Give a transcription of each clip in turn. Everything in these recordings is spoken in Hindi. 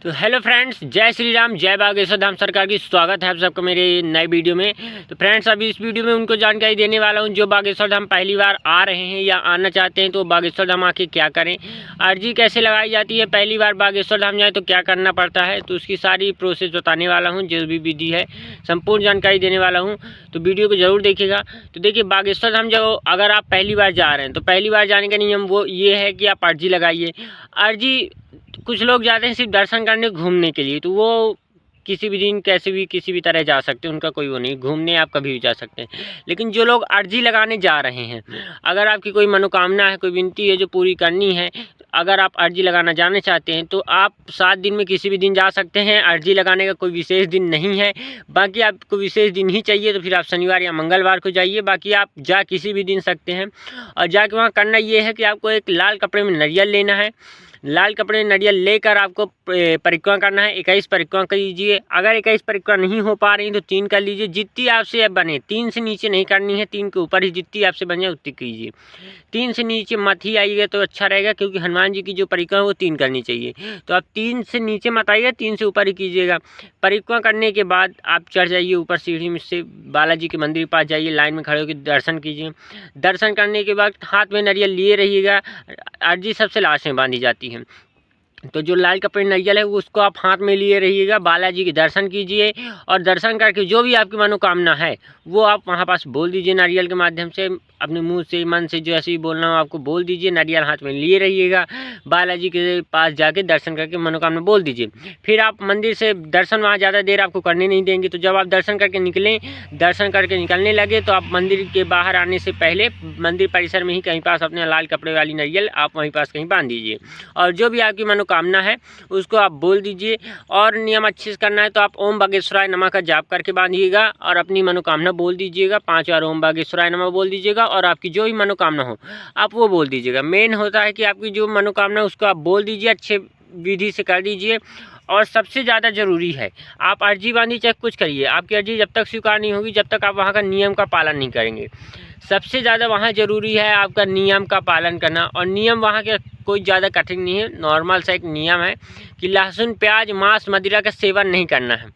तो हेलो फ्रेंड्स, जय श्री राम, जय बागेश्वर धाम सरकार की। स्वागत है आप सबका मेरे नए वीडियो में। तो फ्रेंड्स, अभी इस वीडियो में उनको जानकारी देने वाला हूं जो बागेश्वर धाम पहली बार आ रहे हैं या आना चाहते हैं। तो बागेश्वर धाम आके क्या करें, अर्जी कैसे लगाई जाती है, पहली बार बागेश्वर धाम जाए तो क्या करना पड़ता है, तो उसकी सारी प्रोसेस बताने वाला हूँ। जो भी विधि है संपूर्ण जानकारी देने वाला हूँ, तो वीडियो को ज़रूर देखिएगा। तो देखिए, बागेश्वर धाम जो अगर आप पहली बार जा रहे हैं तो पहली बार जाने का नियम वो ये है कि आप अर्जी लगाइए। अर्जी कुछ लोग जाते हैं सिर्फ दर्शन करने घूमने के लिए, तो वो किसी भी दिन कैसे भी किसी भी तरह जा सकते हैं, उनका कोई वो नहीं, घूमने आप कभी भी जा सकते हैं। लेकिन जो लोग अर्जी लगाने जा रहे हैं, अगर आपकी कोई मनोकामना है, कोई विनती है जो पूरी करनी है, अगर आप अर्जी लगाना जाना चाहते हैं तो आप 7 दिन में किसी भी दिन जा सकते हैं। अर्जी लगाने का कोई विशेष दिन नहीं है। बाकी आपको विशेष दिन ही चाहिए तो फिर आप शनिवार या मंगलवार को जाइए, बाकी आप जा किसी भी दिन सकते हैं। और जाके वहाँ करना ये है कि आपको एक लाल कपड़े में नारियल लेना है। लाल कपड़े में नारियल लेकर आपको परिक्रमा करना है। 21 परिक्रमा कीजिए। अगर 21 परिक्रमा नहीं हो पा रही तो 3 कर लीजिए। जितनी आपसे अब बने, 3 से नीचे नहीं करनी है, 3 के ऊपर ही जितनी आपसे बन जाए उतनी कीजिए। 3 से नीचे मत ही आइएगा तो अच्छा रहेगा, क्योंकि हनुमान जी की जो परिक्रमा है वो 3 करनी चाहिए। तो आप 3 से नीचे मत आइएगा, 3 से ऊपर ही कीजिएगा। परिक्रमा करने के बाद आप चढ़ जाइए ऊपर सीढ़ी में से, बालाजी के मंदिर के पास जाइए, लाइन में खड़े होकर दर्शन कीजिए। दर्शन करने के बाद हाथ में नारियल लिए रहिएगा। अर्जी सबसे लास्ट में बांधी जाती है, तो जो लाल कपड़े नारियल है उसको आप हाथ में लिए रहिएगा। बालाजी के दर्शन कीजिए और दर्शन करके जो भी आपकी मनोकामना है वो आप वहाँ पास बोल दीजिए। नारियल के माध्यम से, अपने मुंह से, मन से, जो ऐसे ही बोलना हो आपको बोल दीजिए। नारियल हाथ में लिए रहिएगा, बालाजी के पास जाके दर्शन करके मनोकामना बोल दीजिए। फिर आप मंदिर से दर्शन वहाँ ज़्यादा देर आपको करने नहीं देंगे। तो जब आप दर्शन करके निकलें, दर्शन करके निकलने लगे, तो आप मंदिर के बाहर आने से पहले मंदिर परिसर में ही कहीं पास अपने लाल कपड़े वाली नारियल आप वहीं पास कहीं बांध दीजिए। और जो भी आपकी मनोकामना है उसको आप बोल दीजिए। और नियम अच्छे से करना है तो आप ओम बागेश्वराय नमः का जाप करके बांधिएगा और अपनी मनोकामना बोल दीजिएगा। 5 बार ओम बागेश्वराय नमः बोल दीजिएगा और आपकी जो भी मनोकामना हो आप वो बोल दीजिएगा। मेन होता है कि आपकी जो मनोकामना उसको आप बोल दीजिए, अच्छे विधि से कर दीजिए। और सबसे ज़्यादा ज़रूरी है, आप अर्जी बांधिए चाहे कुछ करिए, आपकी अर्जी जब तक स्वीकार नहीं होगी जब तक आप वहाँ का नियम का पालन नहीं करेंगे। सबसे ज़्यादा वहाँ ज़रूरी है आपका नियम का पालन करना। और नियम वहाँ के कोई ज़्यादा कठिन नहीं है, नॉर्मल सा एक नियम है कि लहसुन, प्याज, मांस, मदिरा का सेवन नहीं करना है।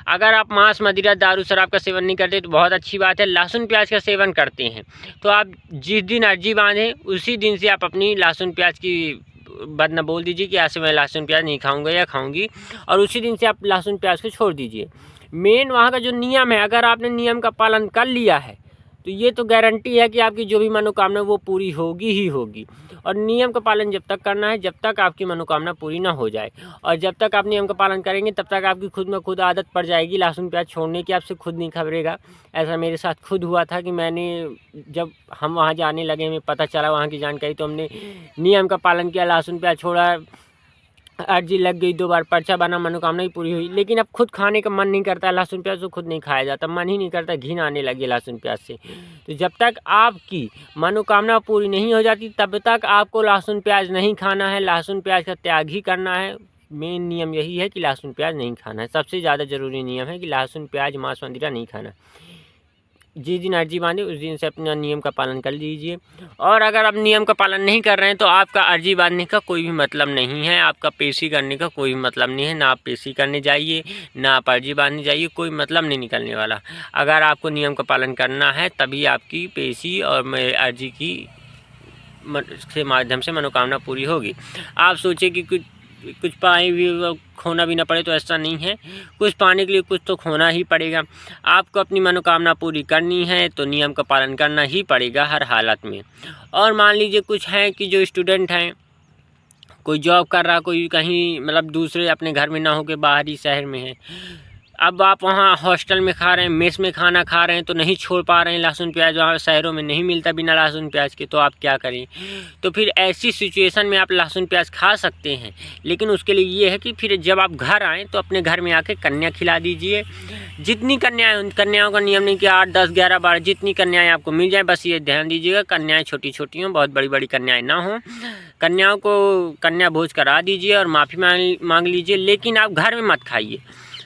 अगर आप मांस, मदिरा, दारू, शराब का सेवन नहीं करते तो बहुत अच्छी बात है। लहसुन प्याज का सेवन करते हैं तो आप जिस दिन अर्जी बांधें उसी दिन से आप अपनी लहसुन प्याज की बदना बोल दीजिए कि आज से मैं लहसुन प्याज नहीं खाऊंगा या खाऊंगी, और उसी दिन से आप लहसुन प्याज को छोड़ दीजिए। मेन वहाँ का जो नियम है, अगर आपने नियम का पालन कर लिया है तो ये तो गारंटी है कि आपकी जो भी मनोकामना वो पूरी होगी ही होगी। और नियम का पालन जब तक करना है जब तक आपकी मनोकामना पूरी ना हो जाए। और जब तक आप नियम का पालन करेंगे तब तक आपकी खुद में खुद आदत पड़ जाएगी लहसुन प्याज छोड़ने की, आपसे खुद नहीं खबरेगा। ऐसा मेरे साथ खुद हुआ था कि मैंने जब हम वहाँ जाने लगे, हमें पता चला वहाँ की जानकारी, तो हमने नियम का पालन किया, लहसुन प्याज छोड़ा, अर्जी लग गई, 2 बार पर्चा बना, मनोकामना ही पूरी हुई। लेकिन अब खुद खाने का मन नहीं करता, लहसुन प्याज तो खुद नहीं खाया जाता, मन ही नहीं करता, घिन आने लगी लहसुन प्याज से। तो जब तक आपकी मनोकामना पूरी नहीं हो जाती तब तक आपको लहसुन प्याज नहीं खाना है, लहसुन प्याज का त्याग ही करना है। मेन नियम यही है कि लहसुन प्याज नहीं खाना है। सबसे ज़्यादा ज़रूरी नियम है कि लहसुन प्याज, मांस, मदिरा नहीं खाना। जिस दिन अर्जी बांधे उस दिन से अपना नियम का पालन कर लीजिए। और अगर आप नियम का पालन नहीं कर रहे हैं तो आपका अर्जी बांधने का कोई भी मतलब नहीं है, आपका पेशी करने का कोई भी मतलब नहीं है। ना आप पेशी करने जाइए, ना आप अर्जी बांधने जाइए, कोई मतलब नहीं निकलने वाला। अगर आपको नियम का पालन करना है तभी आपकी पेशी और अर्जी की के माध्यम से मनोकामना पूरी होगी। आप सोचिए कि कुछ पाए भी खोना भी ना पड़े, तो ऐसा नहीं है। कुछ पाने के लिए कुछ तो खोना ही पड़ेगा। आपको अपनी मनोकामना पूरी करनी है तो नियम का पालन करना ही पड़ेगा हर हालत में। और मान लीजिए कुछ हैं कि जो स्टूडेंट हैं, कोई जॉब कर रहा, कोई कहीं मतलब दूसरे अपने घर में ना हो के बाहरी शहर में है, अब आप वहाँ हॉस्टल में खा रहे हैं, मेस में खाना खा रहे हैं, तो नहीं छोड़ पा रहे हैं लहसुन प्याज, वहाँ शहरों में नहीं मिलता बिना लहसुन प्याज के, तो आप क्या करें। तो फिर ऐसी सिचुएशन में आप लहसुन प्याज खा सकते हैं, लेकिन उसके लिए ये है कि फिर जब आप घर आएँ तो अपने घर में आके कन्या खिला दीजिए। जितनी कन्याएँ, कन्याओं का नियम नहीं कि 8, 10, 11, 12, जितनी कन्याएँ आपको मिल जाए, बस ये ध्यान दीजिएगा कन्याएँ छोटी छोटी हों, बहुत बड़ी बड़ी कन्याएँ ना हों। कन्याओं को कन्या भोज करा दीजिए और माफ़ी मांग लीजिए, लेकिन आप घर में मत खाइए।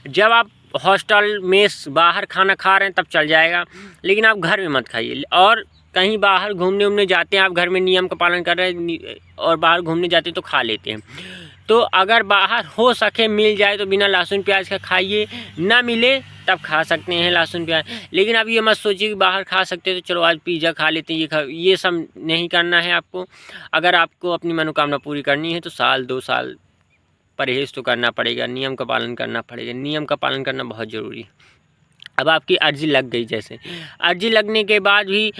जब आप हॉस्टल, मेस, बाहर खाना खा रहे हैं तब चल जाएगा, लेकिन आप घर में मत खाइए। और कहीं बाहर घूमने जाते हैं, आप घर में नियम का पालन कर रहे हैं और बाहर घूमने जाते हैं तो खा लेते हैं, तो अगर बाहर हो सके मिल जाए तो बिना लहसुन प्याज का खाइए, ना मिले तब खा सकते हैं लहसुन प्याज। लेकिन अब ये मत सोचिए कि बाहर खा सकते हैं तो चलो आज पिज़्ज़ा खा लेते हैं, ये सब नहीं करना है आपको। अगर आपको अपनी मनोकामना पूरी करनी है तो साल 2 साल परहेज़ तो करना पड़ेगा, नियम का पालन करना पड़ेगा। नियम का पालन करना बहुत ज़रूरी है। अब आपकी अर्जी लग गई, जैसे अर्जी लगने के बाद भी,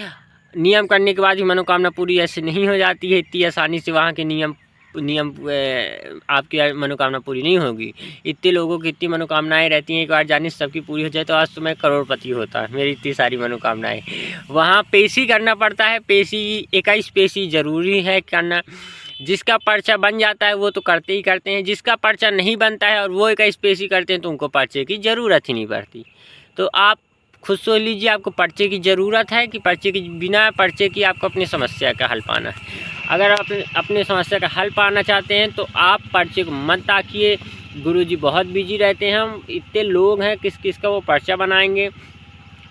नियम करने के बाद भी मनोकामना पूरी ऐसे नहीं हो जाती है इतनी आसानी से। वहाँ के नियम आपकी मनोकामना पूरी नहीं होगी। इतने लोगों की इतनी मनोकामनाएं रहती हैं, एक बार जाने सबकी पूरी हो जाए तो आज तो मैं करोड़पति होता, मेरी इतनी सारी मनोकामनाएं। वहाँ पेशी करना पड़ता है, पेशी 21 पेशी ज़रूरी है करना। जिसका पर्चा बन जाता है वो तो करते ही करते हैं, जिसका पर्चा नहीं बनता है और वो 21 पेशी करते हैं तो उनको पर्चे की ज़रूरत ही नहीं पड़ती। तो आप खुद सोच लीजिए, आपको पर्चे की ज़रूरत है कि पर्चे की, बिना पर्चे की आपको अपनी समस्या का हल पाना है। अगर आप अपने समस्या का हल पाना चाहते हैं तो आप पर्चे को मत ताकिए। गुरुजी बहुत बिजी रहते हैं, हम इतने लोग हैं, किस किस का वो पर्चा बनाएंगे।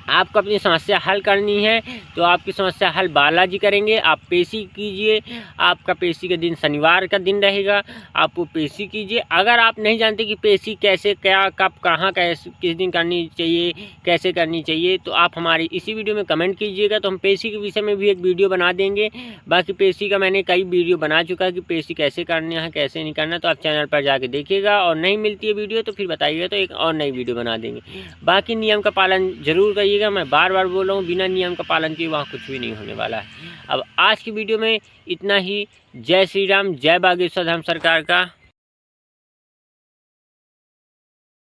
आपको अपनी समस्या हल करनी है तो आपकी समस्या हल बालाजी करेंगे। आप पेशी कीजिए, आपका पेशी का दिन शनिवार का दिन रहेगा, आप वो पेशी कीजिए। अगर आप नहीं जानते कि पेशी कैसे, क्या, कब, कहाँ, कैसे, किस दिन करनी चाहिए, कैसे करनी चाहिए, तो आप हमारी इसी वीडियो में कमेंट कीजिएगा, तो हम पेशी के विषय में भी एक वीडियो बना देंगे। बाकी पेशी का मैंने कई वीडियो बना चुका है कि पेशी कैसे करना है, कैसे नहीं करना, तो आप चैनल पर जाके देखिएगा। और नहीं मिलती है वीडियो तो फिर बताइएगा, तो एक और नई वीडियो बना देंगे। बाकी नियम का पालन जरूर करिए। मैं बार बार बोल रहा हूँ, बिना नियम का पालन किए वहाँ कुछ भी नहीं होने वाला है। अब आज की वीडियो में इतना ही। जय श्री राम, जय बागेश्वर धाम सरकार का।